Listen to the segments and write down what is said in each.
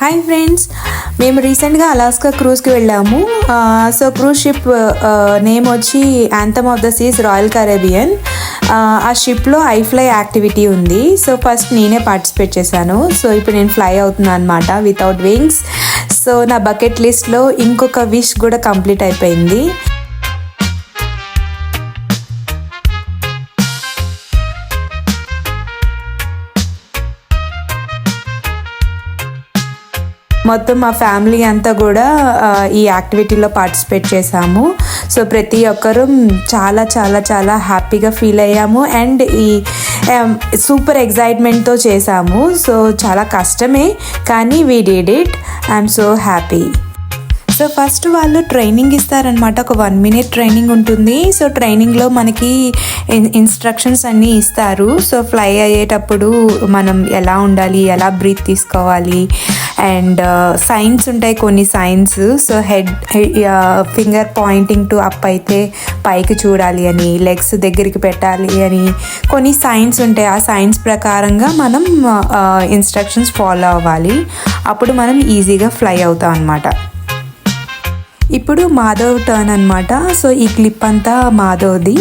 Hi friends, మేము రీసెంట్గా Alaska క్రూజ్కి వెళ్ళాము. సో క్రూజ్ షిప్ నేమ్ వచ్చి anthem of the Cs royal Caribbean. ఆ షిప్లో ఐఫ్లై యాక్టివిటీ ఉంది. సో ఫస్ట్ నేనే పార్టిసిపేట్ చేశాను. సో ఇప్పుడు నేను ఫ్లై అవుతున్నాను అనమాట వితౌట్ వింగ్స్. సో నా బకెట్ లిస్ట్లో ఇంకొక విష్ కూడా కంప్లీట్ అయిపోయింది. మొత్తం మా ఫ్యామిలీ అంతా కూడా ఈ యాక్టివిటీలో పార్టిసిపేట్ చేశాము. సో ప్రతి ఒక్కరూ చాలా చాలా చాలా హ్యాపీగా ఫీల్ అయ్యాము అండ్ ఈ సూపర్ ఎక్సైట్మెంట్తో చేశాము. సో చాలా కష్టమే, కానీ we did it. I'm so happy. So first వాళ్ళు ట్రైనింగ్ ఇస్తారనమాట. ఒక 1 minute ట్రైనింగ్ ఉంటుంది. సో ట్రైనింగ్లో మనకి ఇన్స్ట్రక్షన్స్ అన్నీ ఇస్తారు. సో ఫ్లై అయ్యేటప్పుడు మనం ఎలా ఉండాలి, ఎలా బ్రీత్ తీసుకోవాలి అండ్ సైన్స్ ఉంటాయి కొన్ని science. So head finger pointing to up అయితే పైకి చూడాలి అని, లెగ్స్ దగ్గరికి పెట్టాలి అని కొన్ని సైన్స్ ఉంటాయి. ఆ సైన్స్ ప్రకారంగా మనం ఇన్స్ట్రక్షన్స్ ఫాలో అవ్వాలి. అప్పుడు మనం ఈజీగా ఫ్లై అవుతాం అన్నమాట. ఇప్పుడు మాధవ్ టర్న్ అనమాట. సో ఈ క్లిప్ అంతా మాధవ్ది.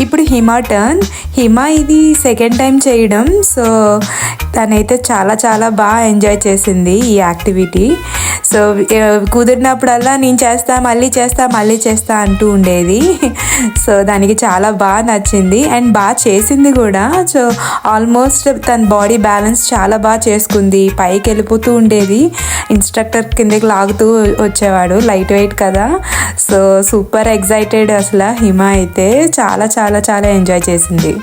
ఇప్పుడు హిమా టర్న్. హిమా ఇది సెకండ్ టైం చేయడం. సో తనైతే చాలా చాలా బాగా ఎంజాయ్ చేసింది ఈ యాక్టివిటీ. సో కుదిరినప్పుడల్లా నేను చేస్తా, మళ్ళీ చేస్తా అంటూ ఉండేది. సో దానికి చాలా బాగా నచ్చింది అండ్ బాగా చేసింది కూడా. సో ఆల్మోస్ట్ తన బాడీ బ్యాలెన్స్ చాలా బాగా చేసుకుంది. పైకి వెళ్ళిపోతూ ఉండేది, ఇన్స్ట్రక్టర్ కిందకి లాగుతూ వచ్చేవాడు, లైట్ వెయిట్ కదా. సో సూపర్ ఎక్సైటెడ్ అసలు. హిమా అయితే చాలా చాలా చాలా ఎంజాయ్ చేసింది.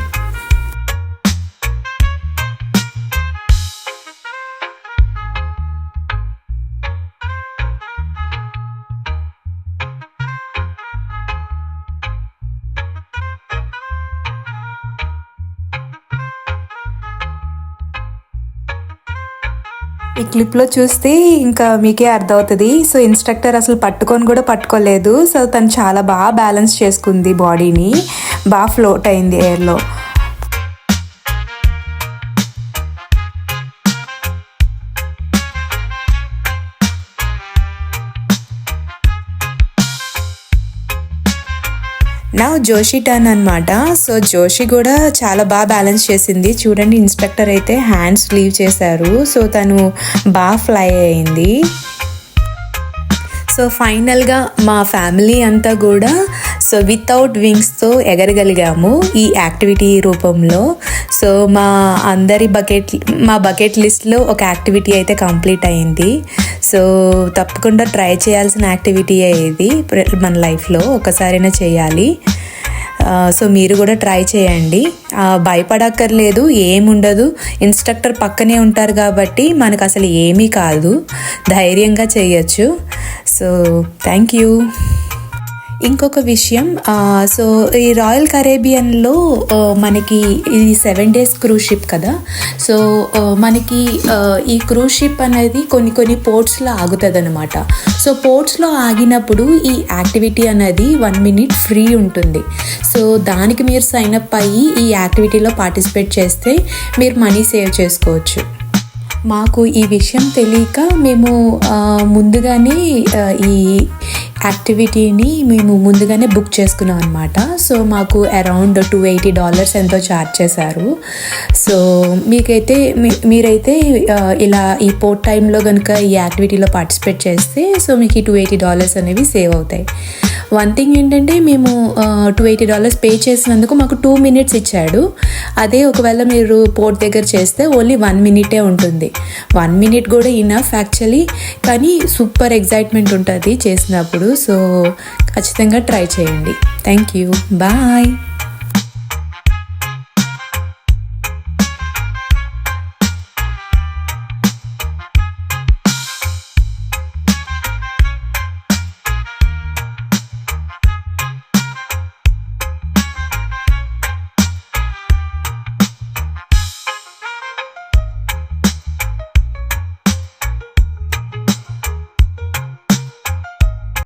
ఈ క్లిప్లో చూస్తే ఇంకా మీకే అర్థమవుతుంది. సో ఇన్స్ట్రక్టర్ అసలు పట్టుకోలేదు. సో తను చాలా బాగా బ్యాలెన్స్ చేసుకుంది, బాడీని బాగా ఫ్లోట్ అయింది ఎయిర్లో. నా జోషి టర్న్ అనమాట. సో జోషి కూడా చాలా బాగా బ్యాలెన్స్ చేసింది. చూడండి, ఇన్స్ట్రక్టర్ అయితే హ్యాండ్స్ లీవ్ చేశారు. సో తను బాగా ఫ్లై అయింది. సో ఫైనల్గా మా ఫ్యామిలీ అంతా కూడా సో వితౌట్ వింగ్స్తో ఎగరగలిగాము ఈ యాక్టివిటీ రూపంలో. సో మా బకెట్ లిస్ట్లో ఒక యాక్టివిటీ అయితే కంప్లీట్ అయింది. సో తప్పకుండా ట్రై చేయాల్సిన యాక్టివిటీ ఇది మన లైఫ్లో ఒకసారైనా చేయాలి. సో మీరు కూడా ట్రై చేయండి. భయపడక్కర్లేదు, ఏముండదు. ఇన్స్ట్రక్టర్ పక్కనే ఉంటారు కాబట్టి మనకు అసలు ఏమీ కాదు, ధైర్యంగా చేయొచ్చు. So thank you. ఇంకొక విషయం, సో ఈ రాయల్ కరేబియన్లో మనకి ఇది 7 days క్రూజ్ షిప్ కదా. సో మనకి ఈ క్రూజ్ షిప్ అనేది కొన్ని పోర్ట్స్లో ఆగుతుంది అనమాట. సో పోర్ట్స్లో ఆగినప్పుడు ఈ యాక్టివిటీ అనేది 1 minute ఫ్రీ ఉంటుంది. సో దానికి మీరు సైన్ అప్ అయ్యి ఈ యాక్టివిటీలో పార్టిసిపేట్ చేస్తే మీరు మనీ సేవ్ చేసుకోవచ్చు. మాకు ఈ విషయం తెలియక మేము ముందుగానే ఈ యాక్టివిటీని మేము ముందుగానే బుక్ చేసుకున్నాం అనమాట. సో మాకు అరౌండ్ $280 ఎంతో ఛార్జ్ చేశారు. సో మీరైతే ఇలా ఈ పోర్ట్ టైంలో కనుక ఈ యాక్టివిటీలో పార్టిసిపేట్ చేస్తే సో మీకు ఈ $280 అనేవి సేవ్ అవుతాయి. వన్ థింగ్ ఏంటంటే మేము $280 పే చేసినందుకు మాకు 2 minutes ఇచ్చాడు. అదే ఒకవేళ మీరు పోర్ట్ దగ్గర చేస్తే ఓన్లీ 1 minute ఉంటుంది. 1 minute కూడా ఇనఫ్ యాక్చువల్లీ, కానీ సూపర్ ఎగ్జైట్మెంట్ ఉంటుంది చేసినప్పుడు. సో ఖచ్చితంగా ట్రై చేయండి. Thank you, bye.